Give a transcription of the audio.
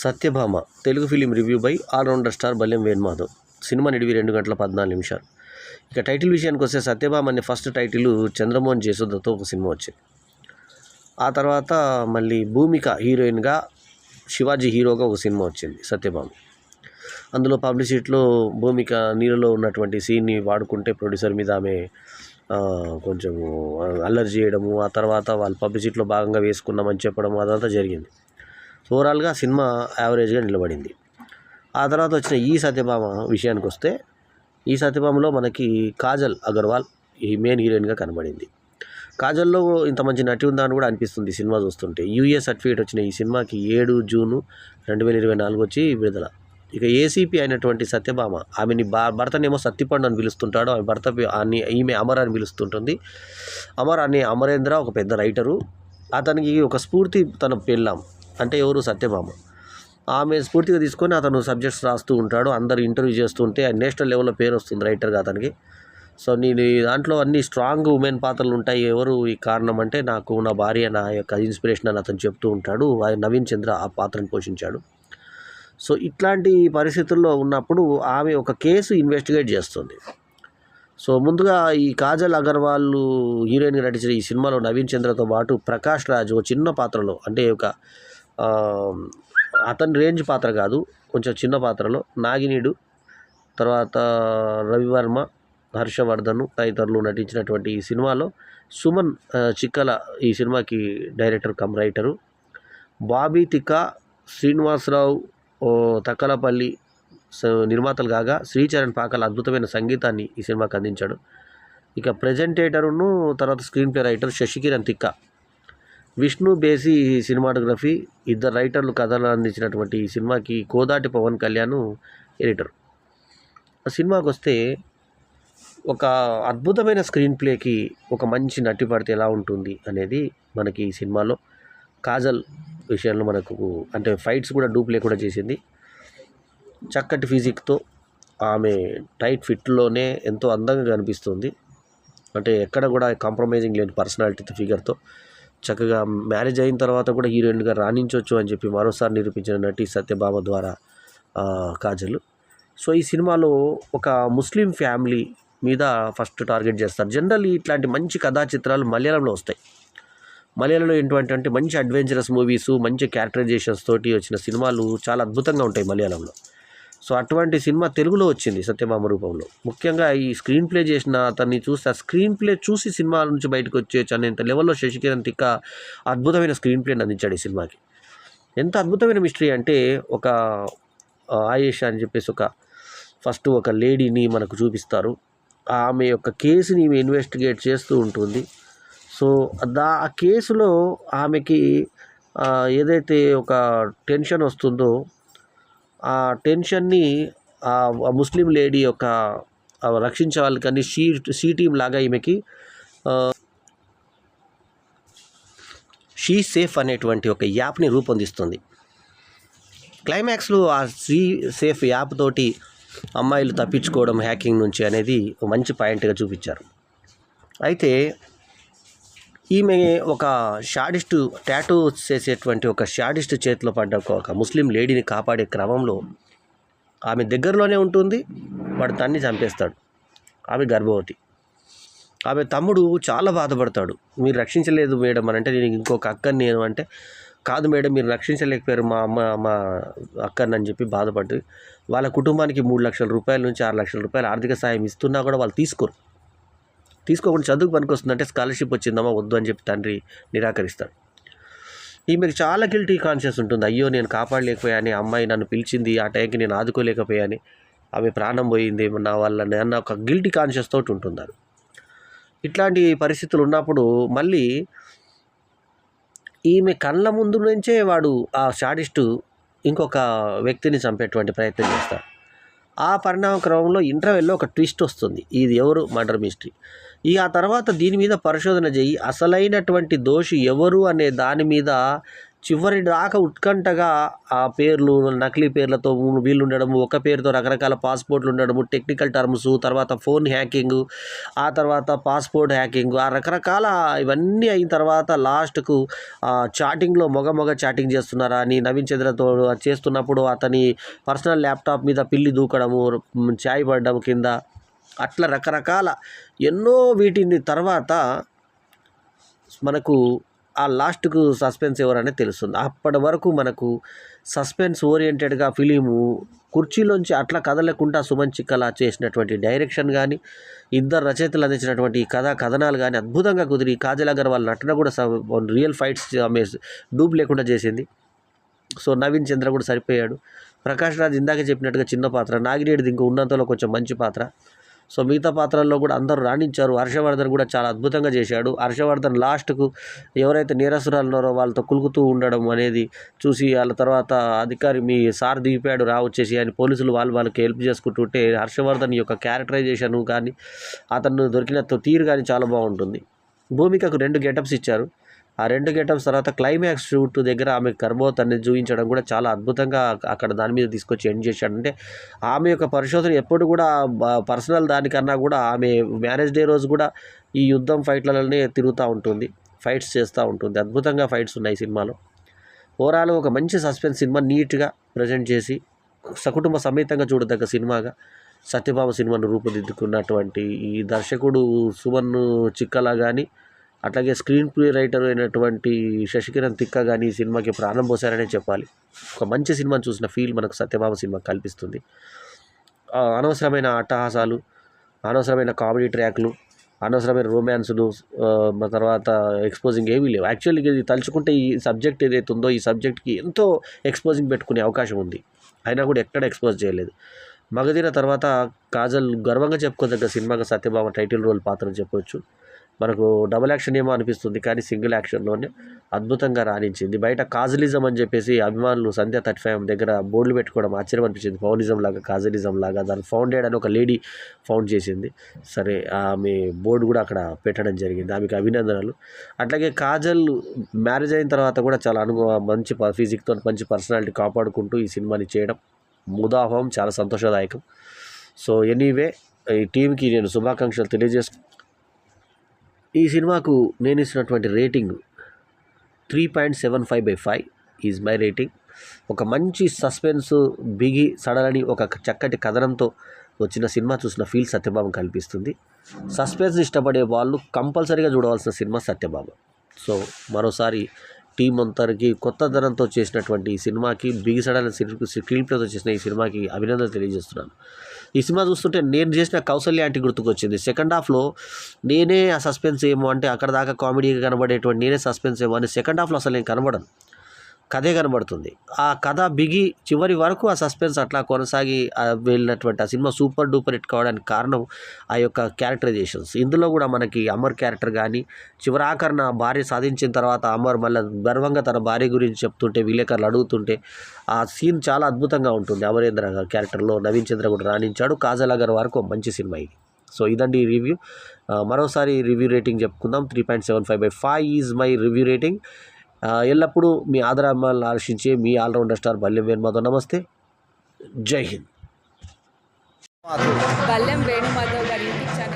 Satyabhama Telugu film review by all rounder star Ballem Venumadhav. సినిమా నిడివి 2 గంటల 14 నిమిషాలు. ఇక టైటిల్ విషయానికి వస్తే సత్యభామ అనే ఫస్ట్ టైటిల్ చంద్రమోహన్ జయసుధతో ఒక సినిమా వచ్చింది. ఆ తర్వాత మళ్ళీ భూమిక హీరోయిన్గా, శివాజీ హీరోగా ఒక సినిమా వచ్చింది సత్యభామ. అందులో పబ్లిసిటీలో భూమిక నీళ్ళలో ఉన్నటువంటి సీన్ని వాడుకుంటే ప్రొడ్యూసర్ మీద ఆమె కొంచెం అల్లరి చేయడము, ఆ తర్వాత వాళ్ళు పబ్లిసిటీలో భాగంగా వేసుకున్నామని చెప్పడం అదంతా జరిగింది. ఓవరాల్గా సినిమా యావరేజ్గా నిలబడింది. ఆ తర్వాత వచ్చిన ఈ సత్యభామ విషయానికి వస్తే, ఈ సత్యభామలో మనకి కాజల్ అగర్వాల్ ఈ మెయిన్ హీరోయిన్గా కనబడింది. కాజల్లో ఇంత మంచి నటి ఉందా అని కూడా అనిపిస్తుంది సినిమా చూస్తుంటే. యూఏ సర్టిఫికేట్ వచ్చిన ఈ సినిమాకి 7 జూన్ 2024 వచ్చి విడుదల. ఇక ఏసీపీ అయినటువంటి సత్యభామ, ఆమెని భర్తనేమో సత్తిపండు అని పిలుస్తుంటాడు, ఆమె భర్త ఈమె అమర్ అని పిలుస్తుంటుంది. అమర్ అనే అమరేంద్ర ఒక పెద్ద రైటరు. అతనికి ఒక స్ఫూర్తి తన పెళ్ళాం, అంటే ఎవరు సత్యభామ. ఆమె స్ఫూర్తిగా తీసుకొని అతను సబ్జెక్ట్స్ రాస్తూ ఉంటాడు. అందరు ఇంటర్వ్యూ చేస్తూ ఉంటే నేషనల్ లెవెల్లో పేరు వస్తుంది రైటర్గా అతనికి. సో నేను దాంట్లో అన్ని స్ట్రాంగ్ ఉమెన్ పాత్రలు ఉంటాయి. ఎవరు ఈ కారణం అంటే, నాకు నా భార్య నా యొక్క ఇన్స్పిరేషన్ అని అతను చెప్తూ ఉంటాడు. నవీన్ చంద్ర ఆ పాత్రను పోషించాడు. సో ఇట్లాంటి పరిస్థితుల్లో ఉన్నప్పుడు ఆమె ఒక కేసు ఇన్వెస్టిగేట్ చేస్తుంది. సో ముందుగా ఈ కాజల్ అగర్వాల్ హీరోయిన్గా నటించిన ఈ సినిమాలో నవీన్ చంద్రతో పాటు ప్రకాష్ రాజ్ ఒక చిన్న పాత్రలో, అంటే ఒక అతని రేంజ్ పాత్ర కాదు, కొంచెం చిన్న పాత్రలో నాగినీడు, తర్వాత రవివర్మ, హర్షవర్ధన్ తదితరులు నటించినటువంటి ఈ సినిమాలో సుమన్ చిక్కల ఈ సినిమాకి డైరెక్టర్ కమ్ రైటరు. బాబీ తిక్క, శ్రీనివాసరావు తక్కలపల్లి నిర్మాతలు కాగా, శ్రీచరణ్ పాకల అద్భుతమైన సంగీతాన్ని ఈ సినిమాకి అందించాడు. ఇక ప్రెజెంటేటరును తర్వాత స్క్రీన్ ప్లే రైటర్ శశికిరణ్ తిక్క, విష్ణు బేసి సినిమాటోగ్రఫీ, ఇద్దరు రైటర్లు కథలు అందించినటువంటి ఈ సినిమాకి కోదాటి పవన్ కళ్యాణ్ ఎడిటర్. ఆ సినిమాకి వస్తే, ఒక అద్భుతమైన స్క్రీన్ ప్లేకి ఒక మంచి నటి పడితే ఎలా ఉంటుంది అనేది మనకి ఈ సినిమాలో కాజల్ విషయంలో మనకు, అంటే ఫైట్స్ కూడా డూప్లే కూడా చేసింది. చక్కటి ఫిజిక్తో ఆమె టైట్ ఫిట్లోనే ఎంతో అందంగా కనిపిస్తుంది. అంటే ఎక్కడ కూడా కాంప్రమైజింగ్ లేని పర్సనాలిటీ ఫిగర్తో చక్కగా మ్యారేజ్ అయిన తర్వాత కూడా హీరోయిన్గా రాణించవచ్చు అని చెప్పి మరోసారి నిరూపించిన నటి సత్యభామ ద్వారా కాజల్. సో ఈ సినిమాలో ఒక ముస్లిం ఫ్యామిలీ మీద ఫస్ట్ టార్గెట్ చేస్తారు. జనరల్లీ ఇట్లాంటి మంచి కథా చిత్రాలు మలయాళంలో వస్తాయి. మలయాళంలో ఏంటంటే మంచి అడ్వెంచరస్ మూవీసు, మంచి క్యారెక్టరైజేషన్స్ తోటి వచ్చిన సినిమాలు చాలా అద్భుతంగా ఉంటాయి మలయాళంలో. సో అటువంటి సినిమా తెలుగులో వచ్చింది సత్యభామ రూపంలో. ముఖ్యంగా ఈ స్క్రీన్ ప్లే చేసిన అతన్ని చూస్తే, ఆ స్క్రీన్ ప్లే చూసి సినిమా నుంచి బయటకు వచ్చేయచ్చు అనేంత లెవెల్లో శశికిరణ్ తిక్క అద్భుతమైన స్క్రీన్ ప్లేని అందించాడు ఈ సినిమాకి. ఎంత అద్భుతమైన మిస్టరీ అంటే, ఒక ఆయేషా అని చెప్పేసి ఫస్ట్ ఒక లేడీని మనకు చూపిస్తారు. ఆమె యొక్క కేసుని ఇన్వెస్టిగేట్ చేస్తూ ఉంటుంది. సో ఆ కేసులో ఆమెకి ఏదైతే ఒక టెన్షన్ వస్తుందో, ఆ టెన్షన్ని ఆ ముస్లిం లేడీ యొక్క రక్షించే వాళ్ళకని షీ టీమ్ లాగా ఈమెకి షీ సేఫ్ అనేటువంటి ఒక యాప్ని రూపొందిస్తుంది. క్లైమాక్స్లో ఆ షీ సేఫ్ యాప్ తోటి అమ్మాయిలు తప్పించుకోవడం హ్యాకింగ్ నుంచి అనేది మంచి పాయింట్గా చూపించారు. అయితే ఈమె ఒక షాడిస్ట్, టాటూ చేసేటువంటి ఒక షాడిస్ట్ చేతిలో పడ్డ ఒక ముస్లిం లేడీని కాపాడే క్రమంలో ఆమె దగ్గరలోనే ఉంటుంది. వాడు తన్ని చంపేస్తాడు. ఆమె గర్భవతి. ఆమె తమ్ముడు చాలా బాధపడతాడు. మీరు రక్షించలేదు మేడం అని అంటే, నేను ఇంకొక అక్కని నేను అంటే, కాదు మేడం మీరు రక్షించలేకపోయారు మా అక్కని అని చెప్పి బాధపడి, వాళ్ళ కుటుంబానికి 3 లక్షల రూపాయల నుంచి 6 లక్షల రూపాయలు ఆర్థిక సాయం ఇస్తున్నా కూడా వాళ్ళు తీసుకోకుండా చదువుకు పనికొస్తుందంటే స్కాలర్షిప్ వచ్చిందమ్మా వద్దు అని చెప్పి తండ్రి నిరాకరిస్తాడు. ఈమెకి చాలా గిల్టీ కాన్షియస్ ఉంటుంది. అయ్యో నేను కాపాడలేకపోయాని, అమ్మాయి నన్ను పిలిచింది ఆ టైంకి నేను ఆదుకోలేకపోయాని, ఆమె ప్రాణం పోయింది నా వల్ల అన్న ఒక గిల్టీ కాన్షియస్ తోటి ఉంటుంది. ఇట్లాంటి పరిస్థితులు ఉన్నప్పుడు మళ్ళీ ఈమె కళ్ళ ముందు నుంచే వాడు ఆ షాడిస్టు ఇంకొక వ్యక్తిని చంపేటువంటి ప్రయత్నం చేస్తాడు. ఆ పరిణామ క్రమంలో ఇంటర్వెల్లో ఒక ట్విస్ట్ వస్తుంది. ఇది ఎవరు మర్డర్ మిస్టరీ. ఆ తర్వాత దీని మీద పరిశోధన చేయి అసలైనటువంటి దోషి ఎవరు అనే దాని మీద చివరి దాకా ఉత్కంఠగా ఆ పేర్లు నకిలీ పేర్లతో వీళ్ళు ఉండడము, ఒక పేరుతో రకరకాల పాస్పోర్ట్లు ఉండడము, టెక్నికల్ టర్మ్స్, తర్వాత ఫోన్ హ్యాకింగ్, ఆ తర్వాత పాస్పోర్ట్ హ్యాకింగ్, ఆ రకరకాల ఇవన్నీ అయిన తర్వాత లాస్ట్కు చాటింగ్లో మగ చాటింగ్ చేస్తున్నారా అని నవీన్ చంద్రతో చేస్తున్నప్పుడు అతని పర్సనల్ ల్యాప్టాప్ మీద పిల్లి దూకడము, చాయ్ పడడం కింద, అట్లా రకరకాల ఎన్నో వీటిని తర్వాత మనకు ఆ లాస్ట్కు సస్పెన్స్ ఎవరనేది తెలుస్తుంది. అప్పటి వరకు మనకు సస్పెన్స్ ఓరియంటెడ్గా ఫిలిము కుర్చీలోంచి అట్లా కదలకుండా సుమన్ చిక్కల చేసినటువంటి డైరెక్షన్ కానీ, ఇద్దరు రచయితలు అందించినటువంటి కథనాలు కానీ అద్భుతంగా కుదిరి, కాజల్ అగర్వాల్ నటన కూడా రియల్ ఫైట్స్ ఆమె డూప్ లేకుండా చేసింది. సో నవీన్ చంద్ర కూడా సరిపోయాడు. ప్రకాష్ రాజ్ ఇందాక చెప్పినట్టుగా చిన్న పాత్ర, నాగినేడిది ఇంకో ఉన్నంతలో కొంచెం మంచి పాత్ర. సో మిగతా పాత్రల్లో కూడా అందరూ రాణించారు. హర్షవర్ధన్ కూడా చాలా అద్భుతంగా చేశాడు. హర్షవర్ధన్ లాస్ట్కు ఎవరైతే నేరస్తురాలు ఉన్నారో వాళ్ళతో కులుకుతూ ఉండడం అనేది చూసి, వాళ్ళ తర్వాత అధికారి మీ సార్ దిగిపోయాడు వచ్చేసి అని పోలీసులు వాళ్ళకి హెల్ప్ చేసుకుంటుంటే, హర్షవర్ధన్ యొక్క క్యారెక్టరైజేషన్ కానీ అతను దొరికిన తీరు కానీ చాలా బాగుంటుంది. భూమికకు 2 గెటప్స్ ఇచ్చారు. ఆ 2 గెటప్స్ తర్వాత క్లైమాక్స్ షూట్ దగ్గర ఆమె గర్భవతాన్ని చూపించడం కూడా చాలా అద్భుతంగా అక్కడ దాని మీద తీసుకొచ్చి ఎండ్ చేశాడు. అంటే ఆమె యొక్క పరిశోధన ఎప్పుడు కూడా పర్సనల్ దానికన్నా కూడా ఆమె మ్యారేజ్ డే రోజు కూడా ఈ యుద్ధం ఫైట్లలోనే తిరుగుతూ ఉంటుంది, ఫైట్స్ చేస్తూ ఉంటుంది. అద్భుతంగా ఫైట్స్ ఉన్నాయి సినిమాలో. ఓవరాల్గా ఒక మంచి సస్పెన్స్ సినిమా, నీట్గా ప్రజెంట్ చేసి సకుటుంబ సమేతంగా చూడదగ్గ సినిమాగా సత్యభామ సినిమాను రూపుదిద్దుకున్నటువంటి ఈ దర్శకుడు సుమన్ చిక్కల కానీ, అట్లాగే స్క్రీన్ ప్లే రైటర్ అయినటువంటి శశికిరణ్ తిక్క కానీ ఈ సినిమాకి ప్రాణం పోసారనే చెప్పాలి. ఒక మంచి సినిమాని చూసిన ఫీల్ మనకు సత్యభామ సినిమా కల్పిస్తుంది. అనవసరమైన అట్టహాసాలు, అనవసరమైన కామెడీ ట్రాక్లు, అనవసరమైన రొమాన్స్లు, తర్వాత ఎక్స్పోజింగ్ ఏమీ లేవు. యాక్చువల్లీ ఇది తలుచుకుంటే ఈ సబ్జెక్ట్ ఏదైతే ఉందో ఈ సబ్జెక్ట్కి ఎంతో ఎక్స్పోజింగ్ పెట్టుకునే అవకాశం ఉంది, అయినా కూడా ఎక్కడ ఎక్స్పోజ్ చేయలేదు. మగధీర తర్వాత కాజల్ గర్వంగా చెప్పుకోదగ్గ సినిమాగా సత్యభామ టైటిల్ రోల్ పాత్ర చెప్పవచ్చు. మనకు డబుల్ యాక్షన్ ఏమో అనిపిస్తుంది, కానీ సింగిల్ యాక్షన్లోనే అద్భుతంగా రాణించింది. బయట కాజలిజం అని చెప్పేసి అభిమానులు సంధ్య 35 దగ్గర బోర్డులు పెట్టుకోవడం ఆశ్చర్యం అనిపించింది. పౌనిజం లాగా, కాజలిజం లాగా దాన్ని ఫౌండెడ్ అని ఒక లేడీ ఫౌండ్ చేసింది. సరే, ఆమె బోర్డు కూడా అక్కడ పెట్టడం జరిగింది, ఆమెకు అభినందనలు. అట్లాగే కాజల్ మ్యారేజ్ అయిన తర్వాత కూడా చాలా మంచి ఫిజిక్తో మంచి పర్సనాలిటీ కాపాడుకుంటూ ఈ సినిమాని చేయడం ముదాహం, చాలా సంతోషదాయకం. సో ఎనీవే, ఈ టీంకి నేను శుభాకాంక్షలు తెలియజేసుకు ఈ సినిమాకు నేను ఇచ్చినటువంటి రేటింగ్ 3.75/5 ఈజ్ మై రేటింగ్. ఒక మంచి సస్పెన్స్, బిగి సడలని ఒక చక్కటి కథనంతో వచ్చిన సినిమా చూసిన ఫీల్ సత్యభామ కల్పిస్తుంది. సస్పెన్స్ ఇష్టపడే వాళ్ళు కంపల్సరీగా చూడవలసిన సినిమా సత్యభామ. సో మరోసారి టీం అంతరికి కొత్త ధనంతో చేసినటువంటి ఈ సినిమాకి, బిగిసడని స్క్రీన్ ప్లేతో చేసిన ఈ సినిమాకి అభినందనలు తెలియజేస్తున్నాను. ఈ సినిమా చూస్తుంటే నేను చేసిన కౌసల్య ఆంటీ గుర్తుకొచ్చింది. సెకండ్ హాఫ్లో నేనే ఆ సస్పెన్స్ ఏమో అంటే అక్కడ దాకా కామెడీగా కనబడేటువంటి నేనే సస్పెన్స్ ఏమో అని సెకండ్ హాఫ్లో అసలు నేను కనబడను, కథే కనబడుతుంది. ఆ కథ బిగి చివరి వరకు ఆ సస్పెన్స్ అట్లా కొనసాగి వెళ్ళినటువంటి ఆ సినిమా సూపర్ డూపర్ హిట్ కావడానికి కారణం ఆ యొక్క క్యారెక్టరైజేషన్స్. ఇందులో కూడా మనకి అమర్ క్యారెక్టర్ కానీ, చివరాఖరణ భార్య సాధించిన తర్వాత అమర్ మళ్ళీ గర్వంగా తన భార్య గురించి చెప్తుంటే విలేకరులు అడుగుతుంటే ఆ సీన్ చాలా అద్భుతంగా ఉంటుంది. అమరేంద్ర క్యారెక్టర్లో నవీన్ చంద్ర కూడా రాణించాడు. కాజల్ అగర్వాల్ వరకు మంచి సినిమా ఇది. సో ఇదండి ఈ రివ్యూ. మరోసారి రివ్యూ రేటింగ్ చెప్పుకుందాం. 3.75/5 ఈజ్ మై రివ్యూ రేటింగ్. ఎల్లప్పుడూ మీ ఆదరాభిమానులను ఆకర్షించే మీ ఆల్రౌండర్ స్టార్ బల్లెం వేణుమాధవ్. నమస్తే, జై హింద్. బల్లెం వేణుమాధవ్ గారి యూట్యూబ్ ఛానల్